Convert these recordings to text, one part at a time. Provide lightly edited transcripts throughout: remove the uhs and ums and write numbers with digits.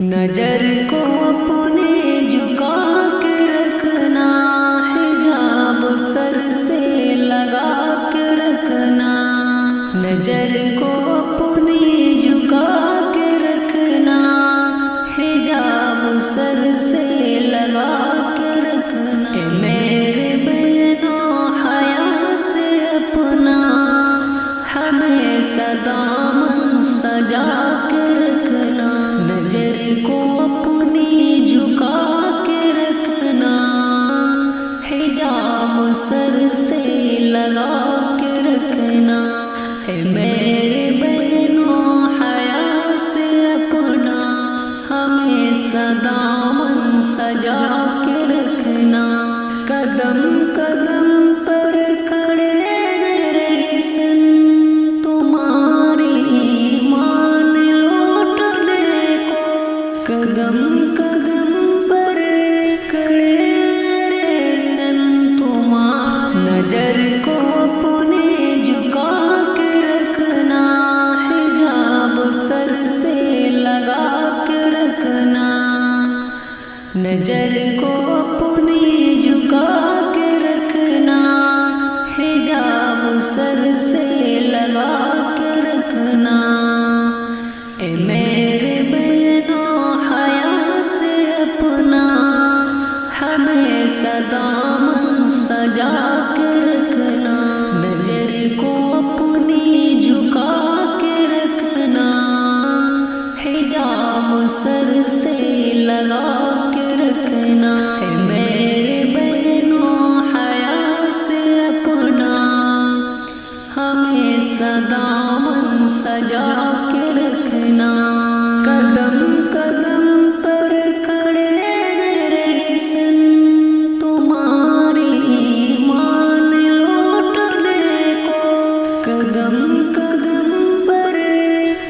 نظر کو اپنے جھکا کے رکھنا، حجاب سر سے لگا کے رکھنا، نظر کو اپنے جھکا کے رکھنا، حجاب سر سے لگا کے رکھنا، کہ میرے بہنوں حیا سے اپنا ہمیشہ دامن سجا کے رکھنا، نظر کو اپنی جھکا کے رکھنا، حجاب سر سے لگا کے رکھنا، اے میرے بہنوں حیا سے اپنا ہمیشہ دامن سجا کے رکھنا، قدم قدم پر کھڑے رہے سن تمہاری ایمان لوٹنے کو، قدم قدم پر کھڑے رہے سن تمہاری، نظر کو اپنے جھکا کے رکھنا، حجاب سر سے لگا کے رکھنا، نظر کو اپنی جھکا کے رکھنا، حجاب سر سے لگا کے رکھنا، اے میرے بہنوں حیا سے اپنا ہمیشہ دامن سجا کے رکھنا، نظر کو اپنی جھکا کے رکھنا، حجاب سر سے لگا کے رکھنا، اے میرے بہنوں حیا سے اپنا ہمیشہ دامن سجا کے رکھنا، قدم قدم پر کھڑے رہے سن تمہاری ایمان لوٹنے کو، قدم قدم پر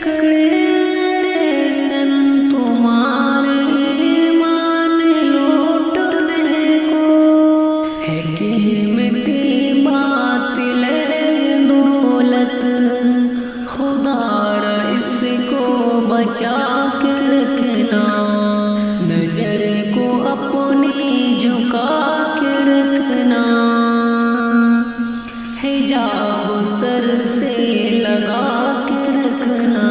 کھڑے رہے سن تمہاری ایمان لوٹنے کو، ہے قیمتی باطل دولت خدا را اس کو بچا کے رکھنا، نظر کو اپنی جھکا کے رکھنا، حجاب سر سے لگا کے رکھنا،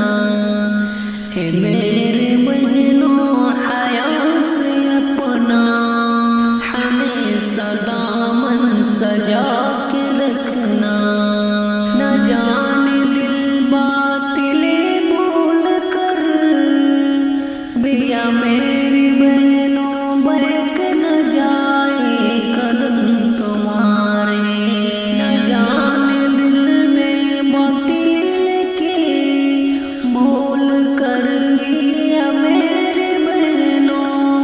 اے میرے بہنوں حیا سے اپنا ہمیشہ دامن سجا کے رکھنا، نہ جانے دل باطل بھول کر بیا میری بہنوں بہک نہ جائے قدم تمہارے، نہ جانے دل میں باطل کی بھول کر بیا میرے بہنوں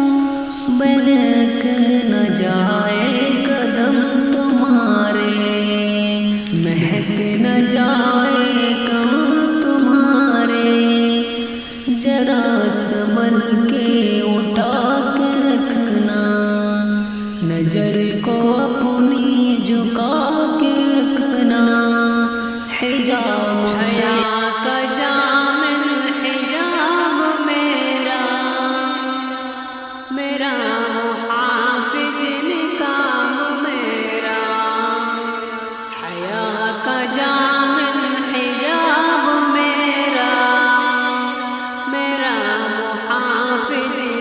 بہک نہ جائے قدم تمہارے، مہک نہ جائے قدم تمہارے، ذرا سنبھل کے اٹھا کے رکھنا، نظر کو اپنی جھکا کے رکھنا، حجاب حیا کا جامن حجاب میرا، میرا محافظ نکام میرا، حیا کا جامن حجاب میرا، میرا محافظ